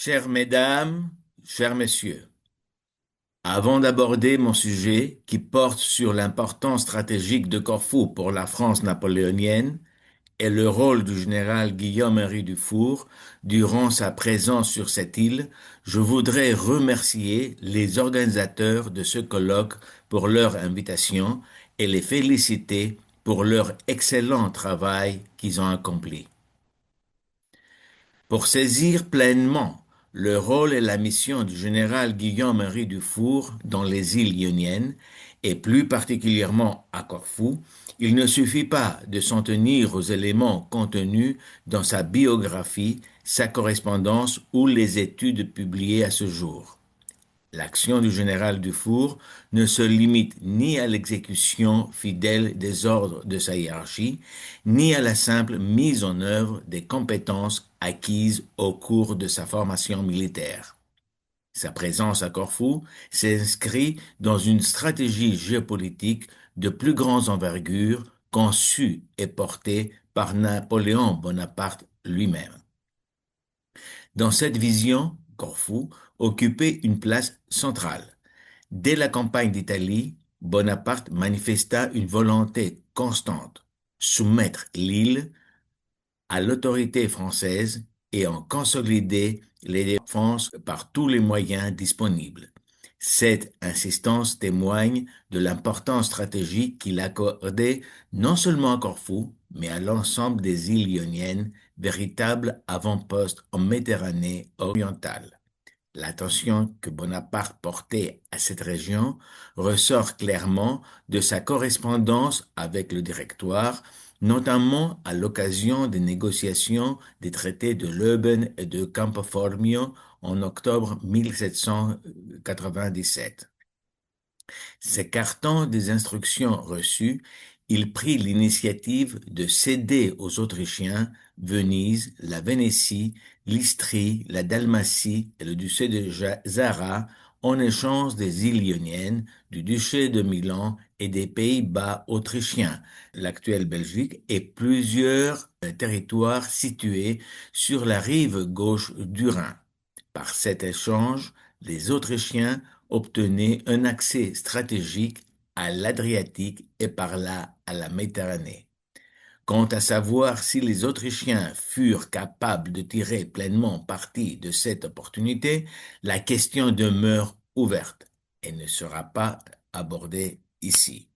Chères mesdames, chers messieurs, avant d'aborder mon sujet qui porte sur l'importance stratégique de Corfou pour la France napoléonienne et le rôle du général Guillaume-Henri Dufour durant sa présence sur cette île, je voudrais remercier les organisateurs de ce colloque pour leur invitation et les féliciter pour leur excellent travail qu'ils ont accompli. Pour saisir pleinement le rôle et la mission du général Guillaume-Henri Dufour dans les îles Ioniennes, et plus particulièrement à Corfou, il ne suffit pas de s'en tenir aux éléments contenus dans sa biographie, sa correspondance ou les études publiées à ce jour. L'action du général Dufour ne se limite ni à l'exécution fidèle des ordres de sa hiérarchie, ni à la simple mise en œuvre des compétences acquises au cours de sa formation militaire. Sa présence à Corfou s'inscrit dans une stratégie géopolitique de plus grande envergure conçue et portée par Napoléon Bonaparte lui-même. Dans cette vision, Corfou occupait une place centrale. Dès la campagne d'Italie, Bonaparte manifesta une volonté constante, soumettre l'île à l'autorité française et en consolider les défenses par tous les moyens disponibles. Cette insistance témoigne de l'importance stratégique qu'il accordait non seulement à Corfou, mais à l'ensemble des îles ioniennes, véritables avant-postes en Méditerranée orientale. L'attention que Bonaparte portait à cette région ressort clairement de sa correspondance avec le Directoire, notamment à l'occasion des négociations des traités de Leoben et de Campo Formio en octobre 1797. S'écartant des instructions reçues, il prit l'initiative de céder aux Autrichiens Venise, la Vénétie, l'Istrie, la Dalmatie et le duché de Zara en échange des îles Ioniennes, du duché de Milan et des Pays-Bas autrichiens, l'actuelle Belgique, et plusieurs territoires situés sur la rive gauche du Rhin. Par cet échange, les Autrichiens obtenaient un accès stratégique à l'Adriatique et par là à la Méditerranée. Quant à savoir si les Autrichiens furent capables de tirer pleinement parti de cette opportunité, la question demeure ouverte et ne sera pas abordée ici.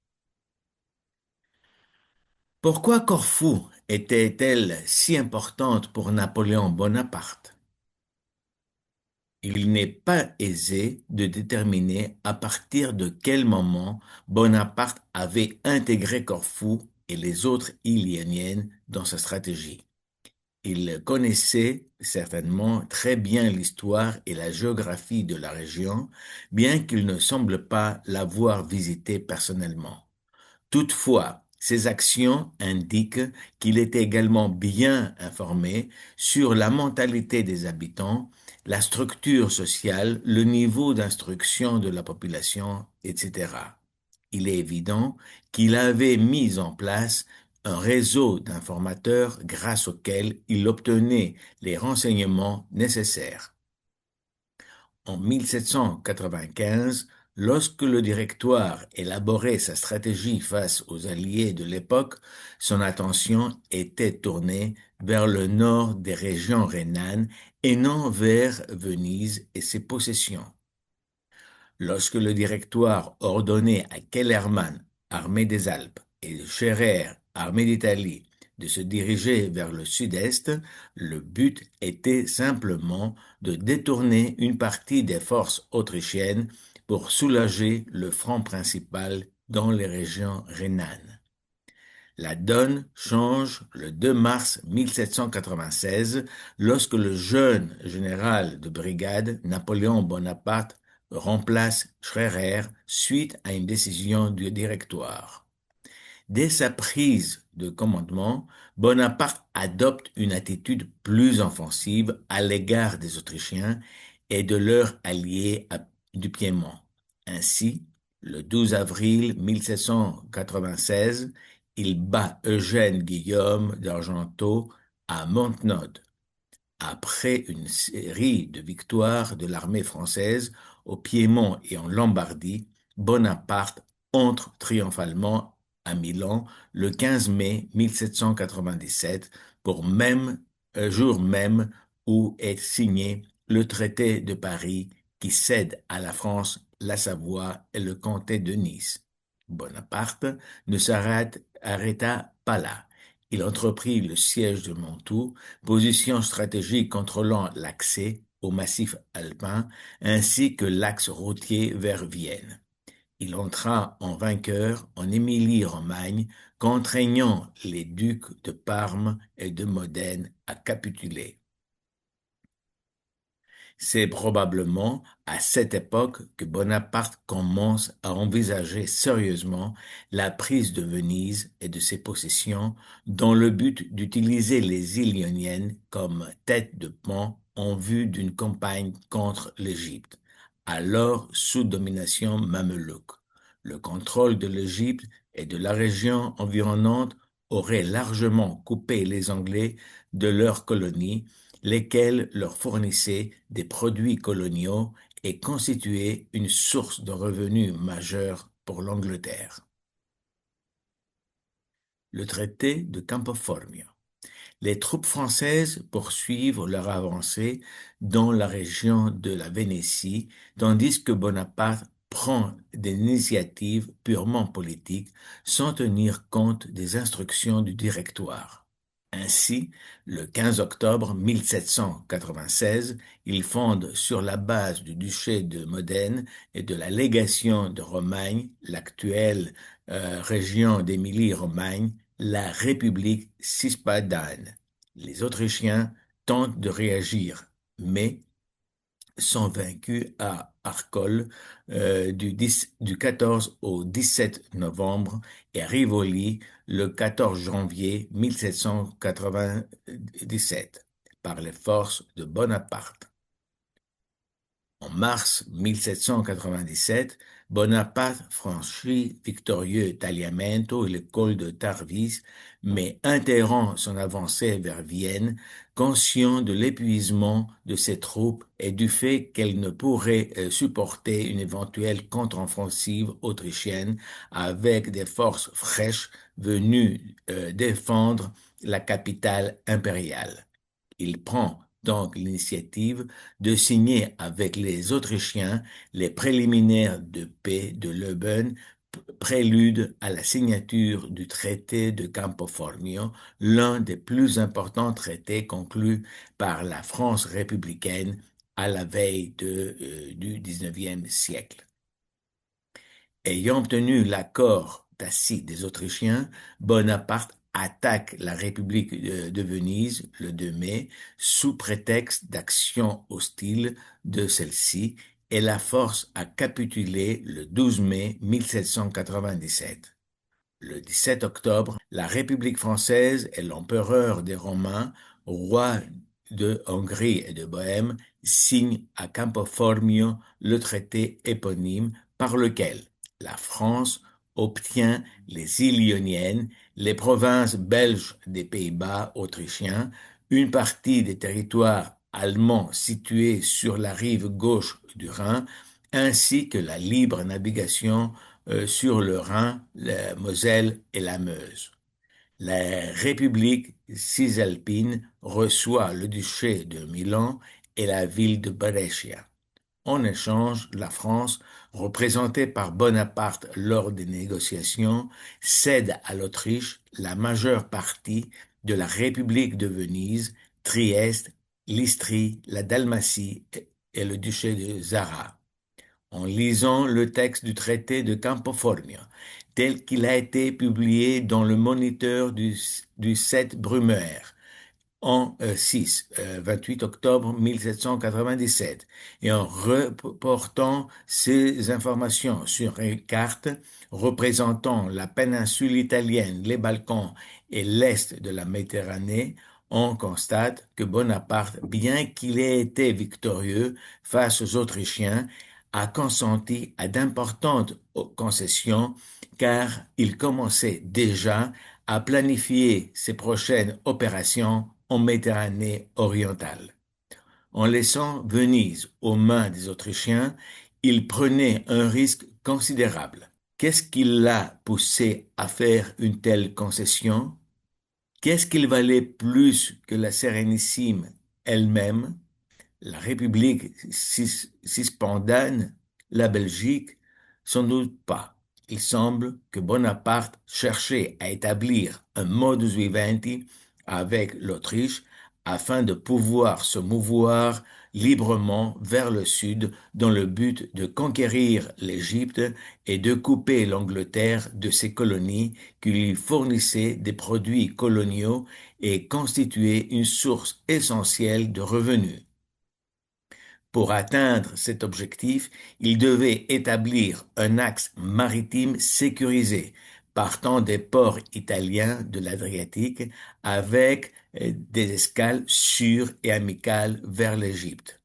Pourquoi Corfou était-elle si importante pour Napoléon Bonaparte? Il n'est pas aisé de déterminer à partir de quel moment Bonaparte avait intégré Corfou et les autres îles ioniennes dans sa stratégie. Il connaissait certainement très bien l'histoire et la géographie de la région, bien qu'il ne semble pas l'avoir visitée personnellement. Toutefois, ses actions indiquent qu'il était également bien informé sur la mentalité des habitants, la structure sociale, le niveau d'instruction de la population, etc. Il est évident qu'il avait mis en place un réseau d'informateurs grâce auquel il obtenait les renseignements nécessaires. En 1795, lorsque le Directoire élaborait sa stratégie face aux alliés de l'époque, son attention était tournée vers le nord des régions rhénanes et non vers Venise et ses possessions. Lorsque le Directoire ordonnait à Kellermann, armée des Alpes, et Scherer, armée d'Italie, de se diriger vers le sud-est, le but était simplement de détourner une partie des forces autrichiennes pour soulager le front principal dans les régions rhénanes. La donne change le 2 mars 1796 lorsque le jeune général de brigade Napoléon Bonaparte remplace Scherer suite à une décision du Directoire. Dès sa prise de commandement, Bonaparte adopte une attitude plus offensive à l'égard des Autrichiens et de leurs alliés du Piémont. Ainsi, le 12 avril 1796, il bat Eugène Guillaume d'Argenteau à Montenotte. Après une série de victoires de l'armée française au Piémont et en Lombardie, Bonaparte entre triomphalement à Milan le 15 mai 1797 pour même jour même où est signé le traité de Paris qui cède à la France la Savoie et le comté de Nice. Bonaparte ne s'arrêta pas là. Il entreprit le siège de Mantoue, position stratégique contrôlant l'accès au massif alpin ainsi que l'axe routier vers Vienne. Il entra en vainqueur en Émilie-Romagne, contraignant les ducs de Parme et de Modène à capituler. C'est probablement à cette époque que Bonaparte commence à envisager sérieusement la prise de Venise et de ses possessions dans le but d'utiliser les îles Ioniennes comme tête de pont en vue d'une campagne contre l'Égypte, alors sous domination mamelouk. Le contrôle de l'Égypte et de la région environnante aurait largement coupé les Anglais de leurs colonies lesquels leur fournissaient des produits coloniaux et constituaient une source de revenus majeure pour l'Angleterre. Le traité de Campo Formio. Les troupes françaises poursuivent leur avancée dans la région de la Vénétie, tandis que Bonaparte prend des initiatives purement politiques sans tenir compte des instructions du Directoire. Ainsi, le 15 octobre 1796, il fonde sur la base du duché de Modène et de la légation de Romagne, l'actuelle région d'Émilie-Romagne, la République cispadane. Les Autrichiens tentent de réagir, mais sont vaincus à Arcole du 14 au 17 novembre et à Rivoli le 14 janvier 1797 par les forces de Bonaparte. En mars 1797, Bonaparte franchit victorieux Tagliamento et le col de Tarvis, mais interrompt son avancée vers Vienne, conscient de l'épuisement de ses troupes et du fait qu'elles ne pourraient supporter une éventuelle contre-offensive autrichienne avec des forces fraîches venues défendre la capitale impériale. Il prend donc l'initiative de signer avec les Autrichiens les préliminaires de paix de Leoben, prélude à la signature du traité de Campo Formio, l'un des plus importants traités conclus par la France républicaine à la veille du XIXe siècle. Ayant obtenu l'accord tacite des Autrichiens, Bonaparte attaque la République de Venise le 2 mai sous prétexte d'actions hostiles de celle-ci et la force à capituler le 12 mai 1797. Le 17 octobre, la République française et l'empereur des Romains, roi de Hongrie et de Bohême, signent à Campo Formio le traité éponyme par lequel la France obtient les îles Ioniennes, les provinces belges des Pays-Bas autrichiens, une partie des territoires allemands situés sur la rive gauche du Rhin, ainsi que la libre navigation sur le Rhin, la Moselle et la Meuse. La République cisalpine reçoit le duché de Milan et la ville de Brescia. En échange, la France, représentée par Bonaparte lors des négociations, cède à l'Autriche la majeure partie de la République de Venise, Trieste, l'Istrie, la Dalmatie et le duché de Zara. En lisant le texte du traité de Campo Formio, tel qu'il a été publié dans le Moniteur du 7 Brumaire, en 28 octobre 1797, et en reportant ces informations sur une carte représentant la péninsule italienne, les Balkans et l'est de la Méditerranée, on constate que Bonaparte, bien qu'il ait été victorieux face aux Autrichiens, a consenti à d'importantes concessions car il commençait déjà à planifier ses prochaines opérations en Méditerranée orientale. En laissant Venise aux mains des Autrichiens, il prenait un risque considérable. Qu'est-ce qui l'a poussé à faire une telle concession? Qu'est-ce qu'il valait plus que la Sérénissime elle-même, la République cispadane, la Belgique? Sans doute pas. Il semble que Bonaparte cherchait à établir un modus vivendi avec l'Autriche afin de pouvoir se mouvoir librement vers le sud dans le but de conquérir l'Égypte et de couper l'Angleterre de ses colonies qui lui fournissaient des produits coloniaux et constituaient une source essentielle de revenus. Pour atteindre cet objectif, il devait établir un axe maritime sécurisé, partant des ports italiens de l'Adriatique avec des escales sûres et amicales vers l'Égypte.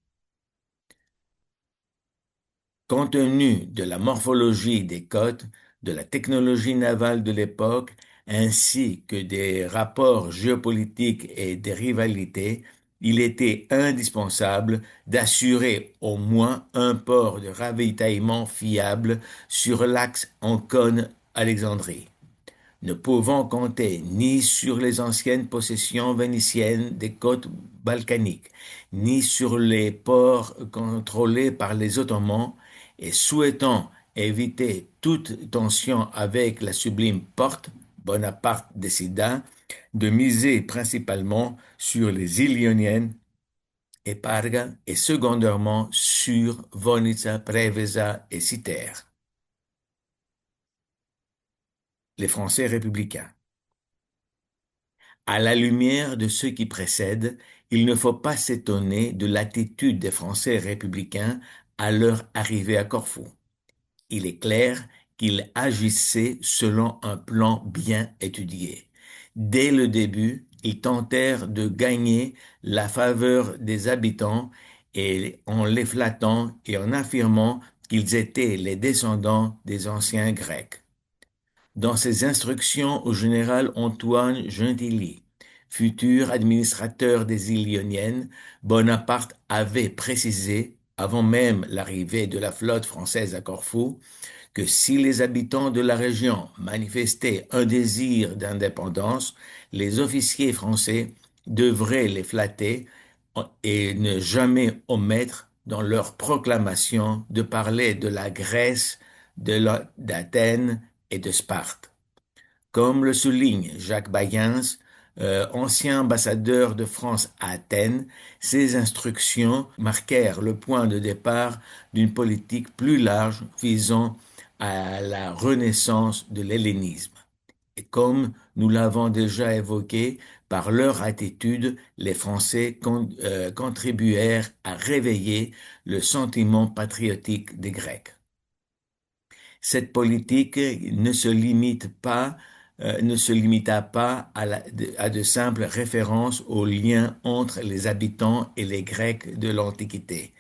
Compte tenu de la morphologie des côtes, de la technologie navale de l'époque, ainsi que des rapports géopolitiques et des rivalités, il était indispensable d'assurer au moins un port de ravitaillement fiable sur l'axe Ancône-Alexandrie. Ne pouvant compter ni sur les anciennes possessions vénitiennes des côtes balkaniques, ni sur les ports contrôlés par les Ottomans, et souhaitant éviter toute tension avec la Sublime Porte, Bonaparte décida de miser principalement sur les îles Ioniennes et Parga et secondairement sur Vonica, Preveza et Citerre. Les Français républicains. À la lumière de ceux qui précèdent, il ne faut pas s'étonner de l'attitude des Français républicains à leur arrivée à Corfou. Il est clair qu'ils agissaient selon un plan bien étudié. Dès le début, ils tentèrent de gagner la faveur des habitants et en les flattant et en affirmant qu'ils étaient les descendants des anciens Grecs. Dans ses instructions au général Antoine Gentilly, futur administrateur des îles Ioniennes, Bonaparte avait précisé, avant même l'arrivée de la flotte française à Corfou, que si les habitants de la région manifestaient un désir d'indépendance, les officiers français devraient les flatter et ne jamais omettre dans leur proclamation de parler de la Grèce, d'Athènes et de Sparte. Comme le souligne Jacques Bayens, ancien ambassadeur de France à Athènes, ces instructions marquèrent le point de départ d'une politique plus large visant à la renaissance de l'hellénisme. Et comme nous l'avons déjà évoqué, par leur attitude, les Français contribuèrent à réveiller le sentiment patriotique des Grecs. Cette politique ne se limita pas à de simples références aux liens entre les habitants et les Grecs de l'Antiquité.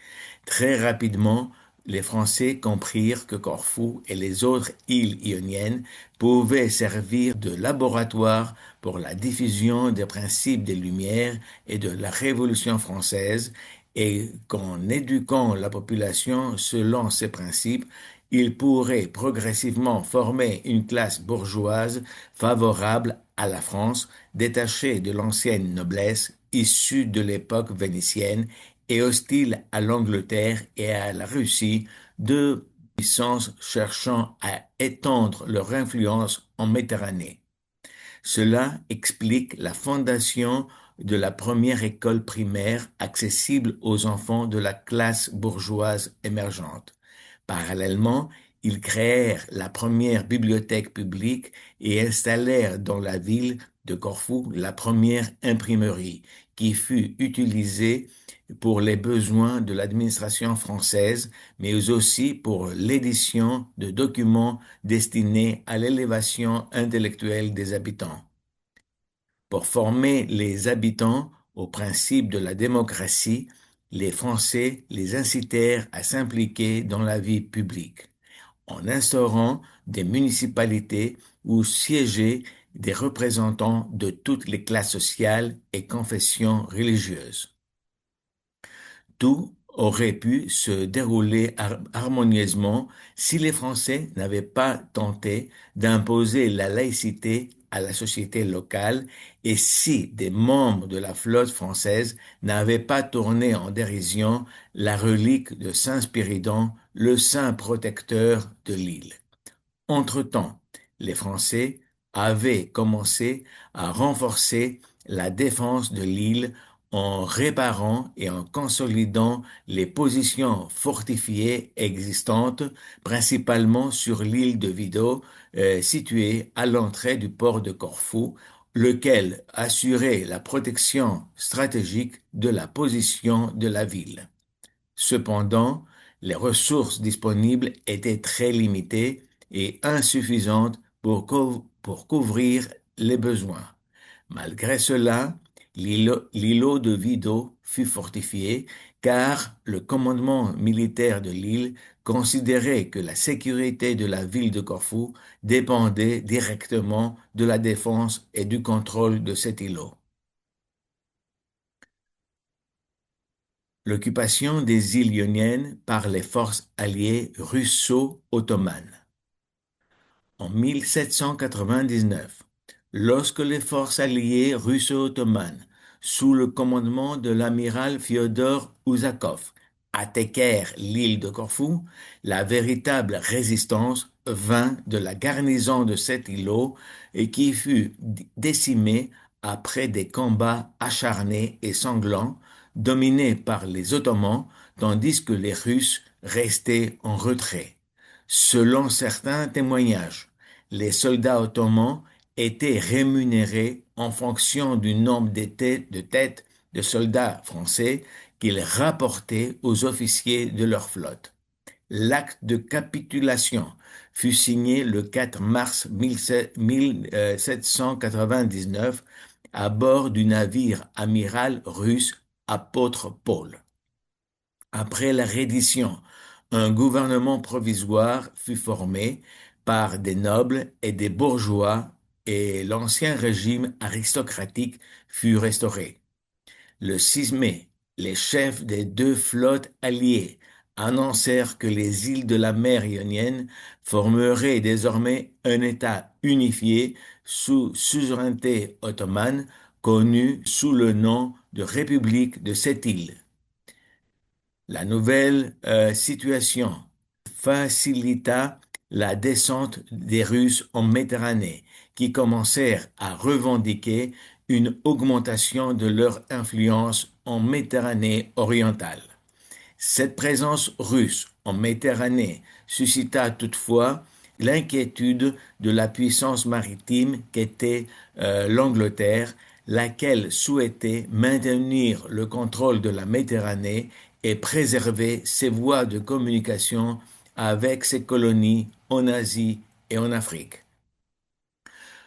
Très rapidement, les Français comprirent que Corfou et les autres îles ioniennes pouvaient servir de laboratoire pour la diffusion des principes des Lumières et de la Révolution française, et qu'en éduquant la population selon ces principes, ils pourraient progressivement former une classe bourgeoise favorable à la France, détachée de l'ancienne noblesse issue de l'époque vénitienne et hostile à l'Angleterre et à la Russie, deux puissances cherchant à étendre leur influence en Méditerranée. Cela explique la fondation de la première école primaire accessible aux enfants de la classe bourgeoise émergente. Parallèlement, ils créèrent la première bibliothèque publique et installèrent dans la ville de Corfou la première imprimerie, qui fut utilisée pour les besoins de l'administration française, mais aussi pour l'édition de documents destinés à l'élévation intellectuelle des habitants. Pour former les habitants au principe de la démocratie, les Français les incitèrent à s'impliquer dans la vie publique, en instaurant des municipalités où siégeaient des représentants de toutes les classes sociales et confessions religieuses. Tout aurait pu se dérouler harmonieusement si les Français n'avaient pas tenté d'imposer la laïcité à la société locale et si des membres de la flotte française n'avaient pas tourné en dérision la relique de Saint Spiridon, le saint protecteur de l'île. Entre-temps, les Français avaient commencé à renforcer la défense de l'île en réparant et en consolidant les positions fortifiées existantes, principalement sur l'île de Vido, située à l'entrée du port de Corfou, lequel assurait la protection stratégique de la position de la ville. Cependant, les ressources disponibles étaient très limitées et insuffisantes pour couvrir les besoins. Malgré cela, l'îlot de Vido fut fortifié car le commandement militaire de l'île considérait que la sécurité de la ville de Corfou dépendait directement de la défense et du contrôle de cet îlot. L'occupation des îles Ioniennes par les forces alliées russo-ottomanes. En 1799, lorsque les forces alliées russo-ottomanes, sous le commandement de l'amiral Fyodor Ouzakov, attaquèrent l'île de Corfou, la véritable résistance vint de la garnison de cet îlot et qui fut décimée après des combats acharnés et sanglants dominés par les Ottomans, tandis que les Russes restaient en retrait. Selon certains témoignages, les soldats ottomans étaient rémunérés en fonction du nombre de têtes de soldats français qu'ils rapportaient aux officiers de leur flotte. L'acte de capitulation fut signé le 4 mars 1799 à bord du navire amiral russe Apôtre Paul. Après la reddition, un gouvernement provisoire fut formé par des nobles et des bourgeois et l'ancien régime aristocratique fut restauré. Le 6 mai, les chefs des deux flottes alliées annoncèrent que les îles de la mer Ionienne formeraient désormais un État unifié sous suzeraineté ottomane, connu sous le nom de République de cette île. La nouvelle situation facilita la descente des Russes en Méditerranée, qui commencèrent à revendiquer une augmentation de leur influence en Méditerranée orientale. Cette présence russe en Méditerranée suscita toutefois l'inquiétude de la puissance maritime qu'était l'Angleterre, laquelle souhaitait maintenir le contrôle de la Méditerranée et préserver ses voies de communication avec ses colonies en Asie et en Afrique.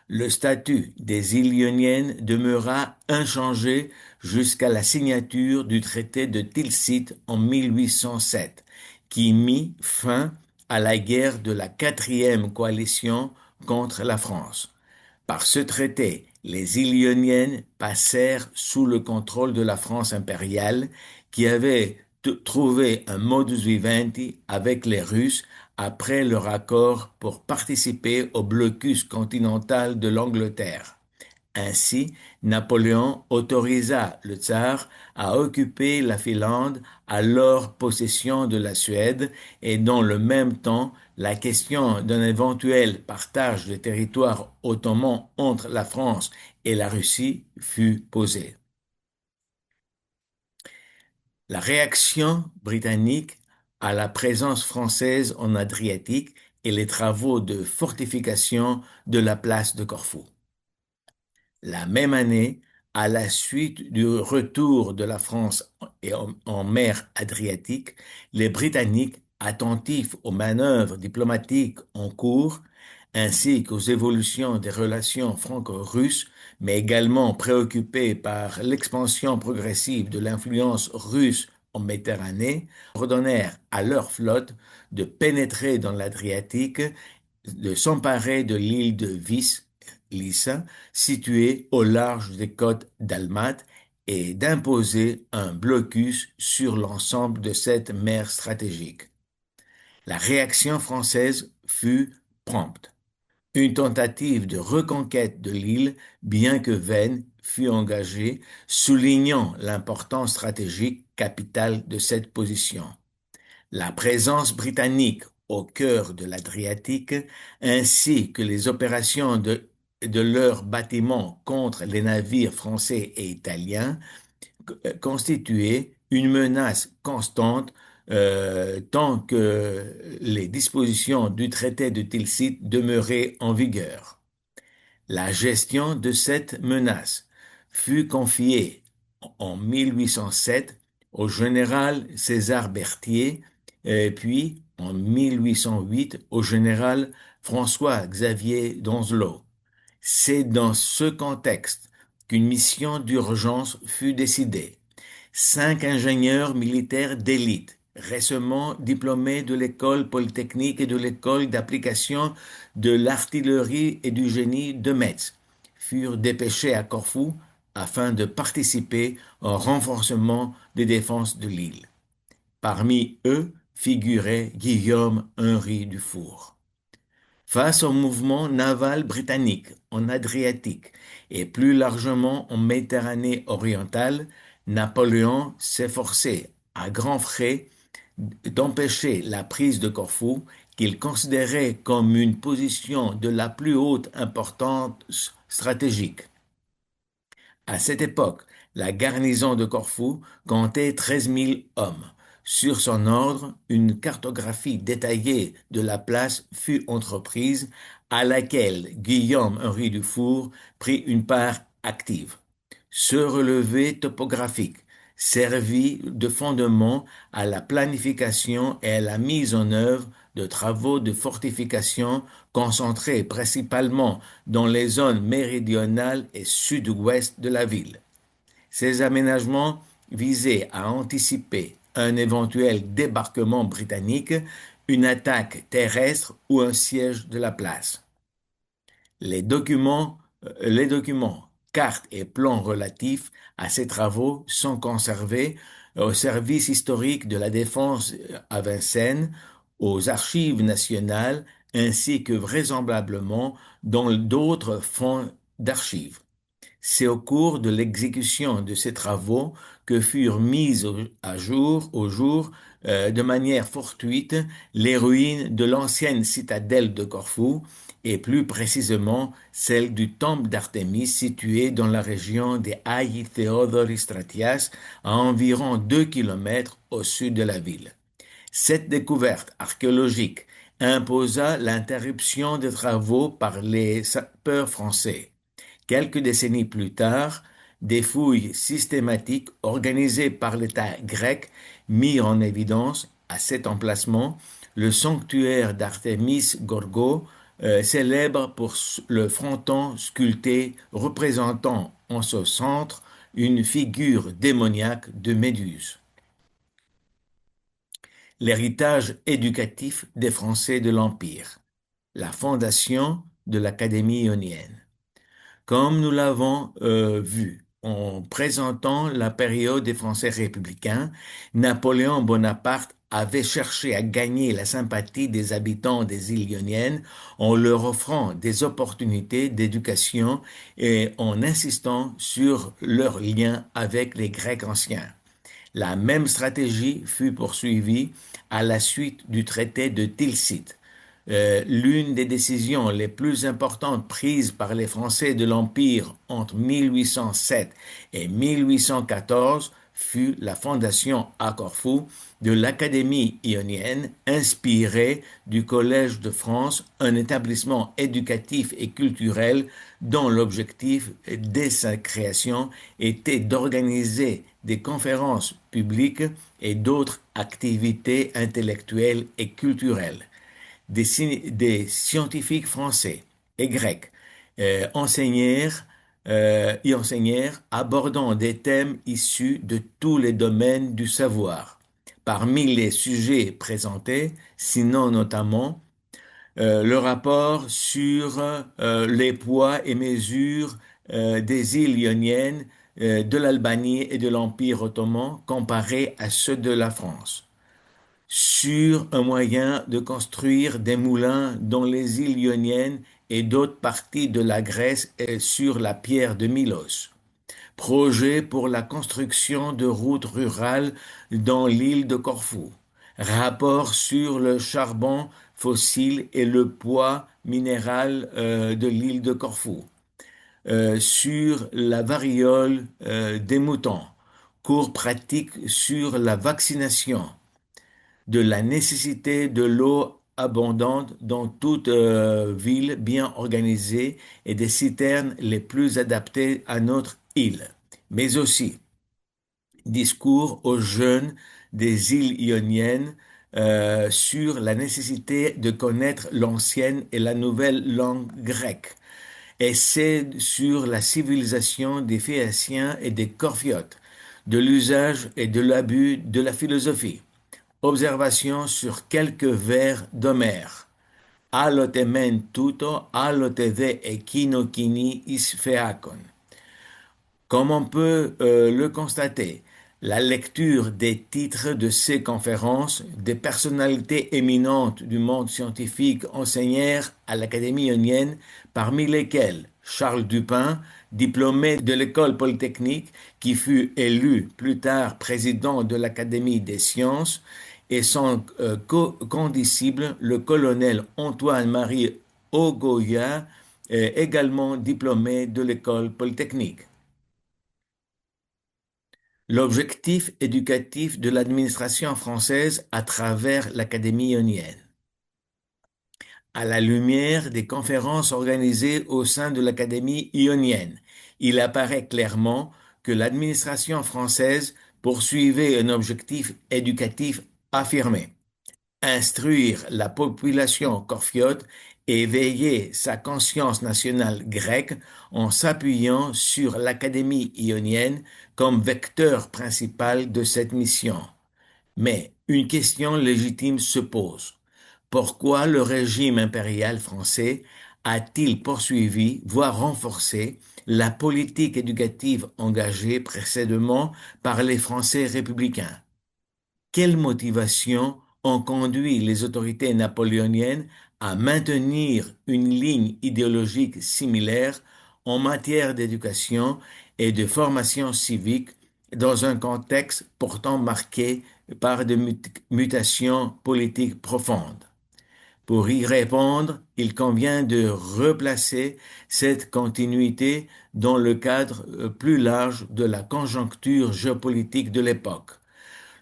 Le statut des îles Ioniennes demeura inchangé jusqu'à la signature du traité de Tilsit en 1807, qui mit fin à la guerre de la quatrième coalition contre la France. Par ce traité, les îles Ioniennes passèrent sous le contrôle de la France impériale, qui avait trouvé un modus vivendi avec les Russes après leur accord pour participer au blocus continental de l'Angleterre. Ainsi, Napoléon autorisa le tsar à occuper la Finlande, alors possession de la Suède, et dans le même temps, la question d'un éventuel partage de territoire ottoman entre la France et la Russie fut posée. La réaction britannique à la présence française en Adriatique et les travaux de fortification de la place de Corfou. La même année, à la suite du retour de la France en mer Adriatique, les Britanniques, attentifs aux manœuvres diplomatiques en cours, ainsi qu'aux évolutions des relations franco-russes, mais également préoccupés par l'expansion progressive de l'influence russe en Méditerranée, ordonnèrent à leur flotte de pénétrer dans l'Adriatique, de s'emparer de l'île de Vis Lissa, située au large des côtes d'Almat, et d'imposer un blocus sur l'ensemble de cette mer stratégique. La réaction française fut prompte. Une tentative de reconquête de l'île, bien que vaine, fut engagée, soulignant l'importance stratégique capitale de cette position. La présence britannique au cœur de l'Adriatique, ainsi que les opérations de leurs bâtiments contre les navires français et italiens, constituaient une menace constante tant que les dispositions du traité de Tilsit demeuraient en vigueur. La gestion de cette menace fut confiée en 1807 au général César Berthier, puis en 1808 au général François-Xavier Donzelot. C'est dans ce contexte qu'une mission d'urgence fut décidée. 5 ingénieurs militaires d'élite, récemment diplômés de l'école polytechnique et de l'école d'application de l'artillerie et du génie de Metz, furent dépêchés à Corfou afin de participer au renforcement des défenses de l'île. Parmi eux figurait Guillaume-Henri Dufour. Face au mouvement naval britannique en Adriatique et plus largement en Méditerranée orientale, Napoléon s'efforçait à grands frais d'empêcher la prise de Corfou, qu'il considérait comme une position de la plus haute importance stratégique. À cette époque, la garnison de Corfou comptait 13 000 hommes. Sur son ordre, une cartographie détaillée de la place fut entreprise, à laquelle Guillaume-Henri Dufour prit une part active. Ce relevé topographique servit de fondement à la planification et à la mise en œuvre de travaux de fortification concentrés principalement dans les zones méridionales et sud-ouest de la ville. Ces aménagements visaient à anticiper un éventuel débarquement britannique, une attaque terrestre ou un siège de la place. Les documents, cartes et plans relatifs à ces travaux sont conservés au service historique de la défense à Vincennes, aux archives nationales, ainsi que vraisemblablement dans d'autres fonds d'archives. C'est au cours de l'exécution de ces travaux que furent mises au jour, de manière fortuite, les ruines de l'ancienne citadelle de Corfou, et plus précisément celle du temple d'Artémis situé dans la région des Aïe Theodori Stratias, à environ 2 kilomètres au sud de la ville. Cette découverte archéologique imposa l'interruption des travaux par les sapeurs français. Quelques décennies plus tard, des fouilles systématiques organisées par l'État grec mirent en évidence à cet emplacement le sanctuaire d'Artémis Gorgo, célèbre pour le fronton sculpté représentant en son centre une figure démoniaque de Méduse. L'héritage éducatif des Français de l'Empire. La fondation de l'Académie ionienne. Comme nous l'avons vu en présentant la période des Français républicains, Napoléon Bonaparte avait cherché à gagner la sympathie des habitants des îles Ioniennes en leur offrant des opportunités d'éducation et en insistant sur leur lien avec les Grecs anciens. La même stratégie fut poursuivie à la suite du traité de Tilsit. L'une des décisions les plus importantes prises par les Français de l'Empire entre 1807 et 1814 fut la fondation à Corfou de l'Académie ionienne, inspirée du Collège de France, un établissement éducatif et culturel dont l'objectif dès sa création était d'organiser des conférences publiques et d'autres activités intellectuelles et culturelles. Des scientifiques français et grecs y enseignèrent, abordant des thèmes issus de tous les domaines du savoir. Parmi les sujets présentés, sinon notamment Le rapport sur les poids et mesures des îles ioniennes, de l'Albanie et de l'Empire ottoman comparés à ceux de la France. Sur un moyen de construire des moulins dans les îles ioniennes et d'autres parties de la Grèce et sur la pierre de Milos. Projet pour la construction de routes rurales dans l'île de Corfou. Rapport sur le charbon fossile et le poids minéral de l'île de Corfou. Sur la variole des moutons. Cours pratique sur la vaccination. De la nécessité de l'eau abondante dans toute ville bien organisée et des citernes les plus adaptées à notre île, mais aussi discours aux jeunes des îles ioniennes sur la nécessité de connaître l'ancienne et la nouvelle langue grecque, essai sur la civilisation des Phéaciens et des Corfiotes, de l'usage et de l'abus de la philosophie. Observation sur quelques vers d'Homère. Allotemen tuto, alloteve echinokini isphéakon. Comme on peut le constater, la lecture des titres de ces conférences, des personnalités éminentes du monde scientifique enseignèrent à l'Académie ionienne, parmi lesquelles Charles Dupin, diplômé de l'École polytechnique, qui fut élu plus tard président de l'Académie des sciences, et son condisciple, le colonel Antoine-Marie Ogoya, également diplômé de l'École polytechnique. L'objectif éducatif de l'administration française à travers l'Académie ionienne. À la lumière des conférences organisées au sein de l'Académie ionienne, il apparaît clairement que l'administration française poursuivait un objectif éducatif affirmé: instruire la population corfiote et éveiller sa conscience nationale grecque en s'appuyant sur l'Académie ionienne comme vecteur principal de cette mission. Mais une question légitime se pose. Pourquoi le régime impérial français a-t-il poursuivi, voire renforcé, la politique éducative engagée précédemment par les Français républicains? Quelles motivations ont conduit les autorités napoléoniennes à maintenir une ligne idéologique similaire en matière d'éducation et de formation civique dans un contexte pourtant marqué par des mutations politiques profondes? Pour y répondre, il convient de replacer cette continuité dans le cadre plus large de la conjoncture géopolitique de l'époque.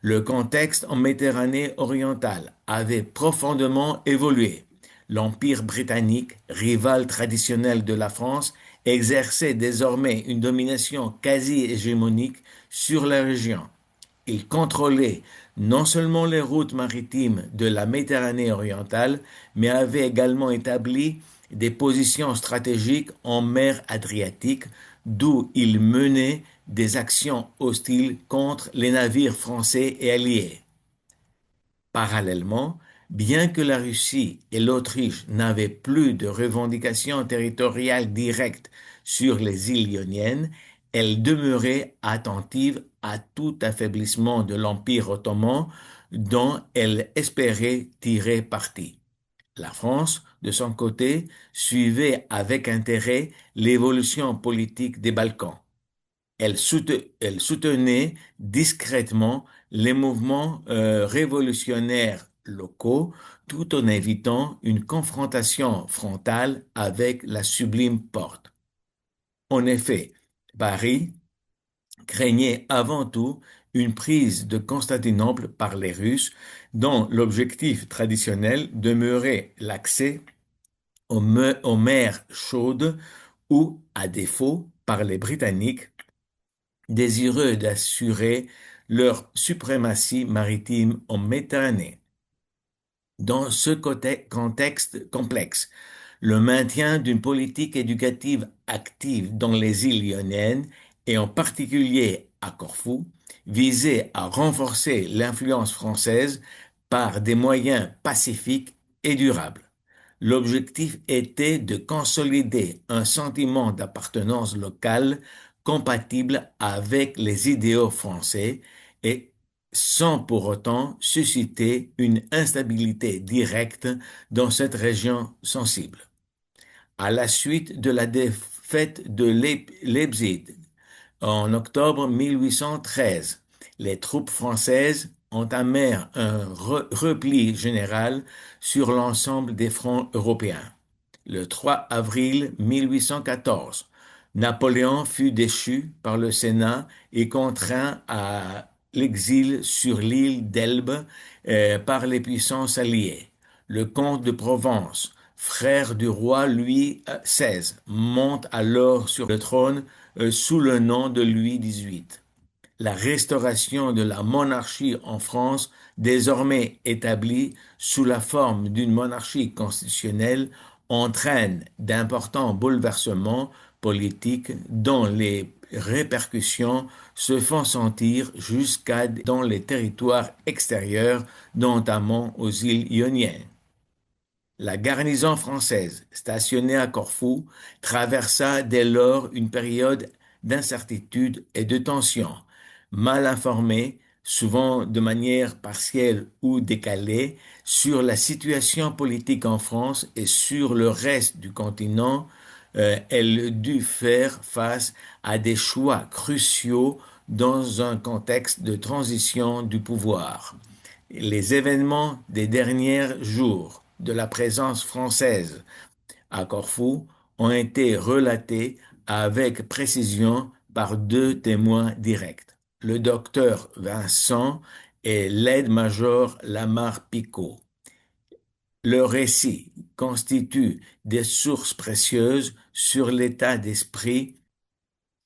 Le contexte en Méditerranée orientale avait profondément évolué. L'Empire britannique, rival traditionnel de la France, exerçait désormais une domination quasi-hégémonique sur la région. Il contrôlait non seulement les routes maritimes de la Méditerranée orientale, mais avait également établi des positions stratégiques en mer Adriatique, d'où il menait des actions hostiles contre les navires français et alliés. Parallèlement, bien que la Russie et l'Autriche n'avaient plus de revendications territoriales directes sur les îles ioniennes, elles demeuraient attentives à tout affaiblissement de l'Empire ottoman dont elles espéraient tirer parti. La France, de son côté, suivait avec intérêt l'évolution politique des Balkans. Elle soutenait discrètement les mouvements révolutionnaires locaux tout en évitant une confrontation frontale avec la Sublime Porte. En effet, Paris craignait avant tout une prise de Constantinople par les Russes, dont l'objectif traditionnel demeurait l'accès aux mers chaudes ou, à défaut, par les Britanniques désireux d'assurer leur suprématie maritime en Méditerranée. Dans ce contexte complexe, le maintien d'une politique éducative active dans les îles ioniennes et en particulier à Corfou visait à renforcer l'influence française par des moyens pacifiques et durables. L'objectif était de consolider un sentiment d'appartenance locale compatible avec les idéaux français et sans pour autant susciter une instabilité directe dans cette région sensible. À la suite de la défaite de Leipzig en octobre 1813, les troupes françaises entamèrent un repli général sur l'ensemble des fronts européens. Le 3 avril 1814, Napoléon fut déchu par le Sénat et contraint à l'exil sur l'île d'Elbe par les puissances alliées. Le comte de Provence, frère du roi Louis XVI, monte alors sur le trône sous le nom de Louis XVIII. La restauration de la monarchie en France, désormais établie sous la forme d'une monarchie constitutionnelle, entraîne d'importants bouleversements politiques dont les répercussions se font sentir jusqu'à dans les territoires extérieurs, notamment aux îles Ioniennes. La garnison française, stationnée à Corfou, traversa dès lors une période d'incertitude et de tension. Mal informée, souvent de manière partielle ou décalée, sur la situation politique en France et sur le reste du continent, elle dut faire face à des choix cruciaux dans un contexte de transition du pouvoir. Les événements des derniers jours de la présence française à Corfou ont été relatés avec précision par deux témoins directs, le docteur Vincent et l'aide-major Lamarre-Picot. Leur récit constitue des sources précieuses sur l'état d'esprit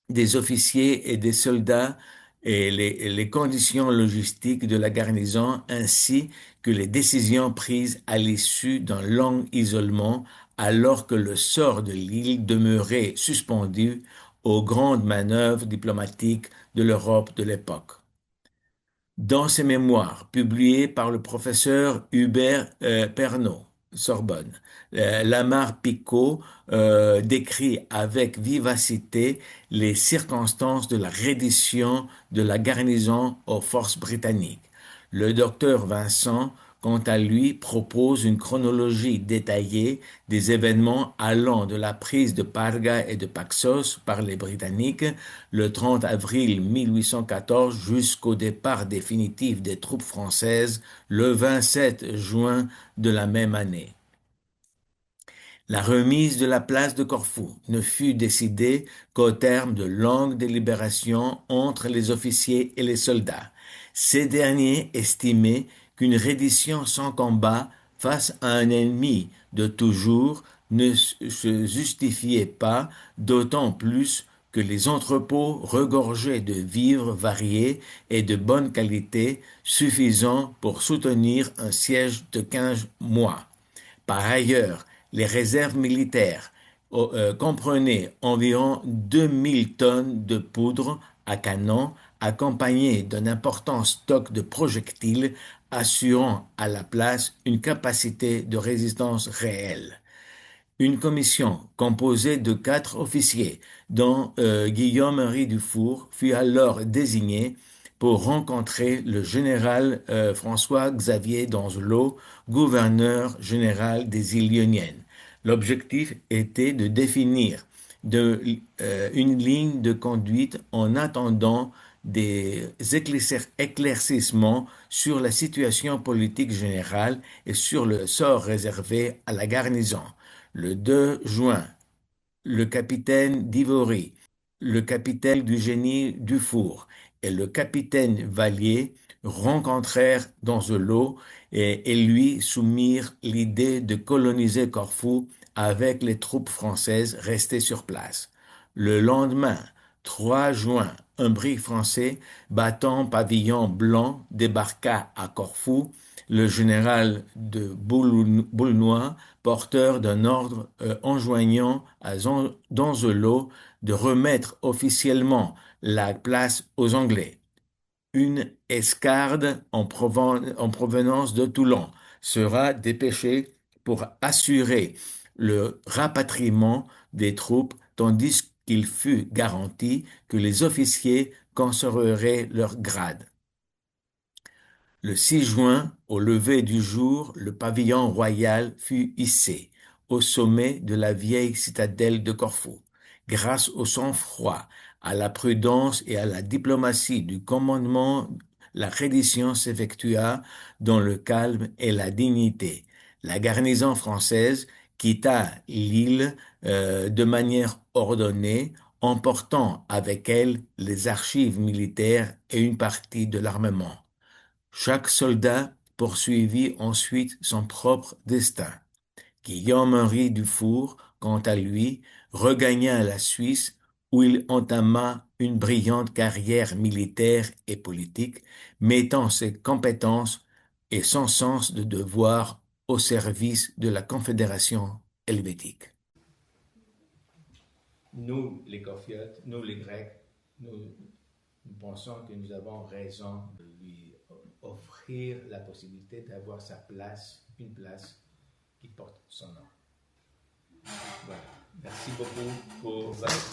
des officiers et des soldats et les conditions logistiques de la garnison ainsi que les décisions prises à l'issue d'un long isolement alors que le sort de l'île demeurait suspendu aux grandes manœuvres diplomatiques de l'Europe de l'époque. Dans ses mémoires, publiés par le professeur Hubert Pernaut, Sorbonne, Lamarre-Picot décrit avec vivacité les circonstances de la reddition de la garnison aux forces britanniques. Le docteur Vincent, quant à lui, propose une chronologie détaillée des événements allant de la prise de Parga et de Paxos par les Britanniques le 30 avril 1814 jusqu'au départ définitif des troupes françaises le 27 juin de la même année. La remise de la place de Corfou ne fut décidée qu'au terme de longues délibérations entre les officiers et les soldats. Ces derniers estimaient qu'une reddition sans combat face à un ennemi de toujours ne se justifiait pas, d'autant plus que les entrepôts regorgeaient de vivres variés et de bonne qualité, suffisants pour soutenir un siège de 15 mois. Par ailleurs, les réserves militaires comprenaient environ 2000 tonnes de poudre à canon, accompagnées d'un important stock de projectiles assurant à la place une capacité de résistance réelle. Une commission composée de 4 officiers, dont Guillaume-Henri Dufour, fut alors désignée pour rencontrer le général François-Xavier d'Anzelot, gouverneur général des îles Ioniennes. L'objectif était de définir une ligne de conduite en attendant des éclaircissements sur la situation politique générale et sur le sort réservé à la garnison. Le 2 juin, le capitaine d'Ivori, le capitaine du génie Dufour et le capitaine Vallier rencontrèrent Donzelot et lui soumirent l'idée de coloniser Corfou avec les troupes françaises restées sur place. Le lendemain, 3 juin, un brig français battant pavillon blanc débarqua à Corfou. Le général de Boulnois, porteur d'un ordre enjoignant à Donzelot de remettre officiellement la place aux Anglais. Une escadre en provenance de Toulon sera dépêchée pour assurer le rapatriement des troupes, tandis qu'il fut garanti que les officiers conserveraient leur grade. Le 6 juin, au lever du jour, le pavillon royal fut hissé au sommet de la vieille citadelle de Corfou. Grâce au sang-froid, à la prudence et à la diplomatie du commandement, la reddition s'effectua dans le calme et la dignité. La garnison française quitta l'île de manière ordonnée, emportant avec elle les archives militaires et une partie de l'armement. Chaque soldat poursuivit ensuite son propre destin. Guillaume-Henri Dufour, quant à lui, regagna la Suisse où il entama une brillante carrière militaire et politique, mettant ses compétences et son sens de devoir au service de la Confédération helvétique. Nous, les Copiotes, nous, les Grecs, nous pensons que nous avons raison de lui offrir la possibilité d'avoir sa place, une place qui porte son nom. Voilà. Merci beaucoup pour votre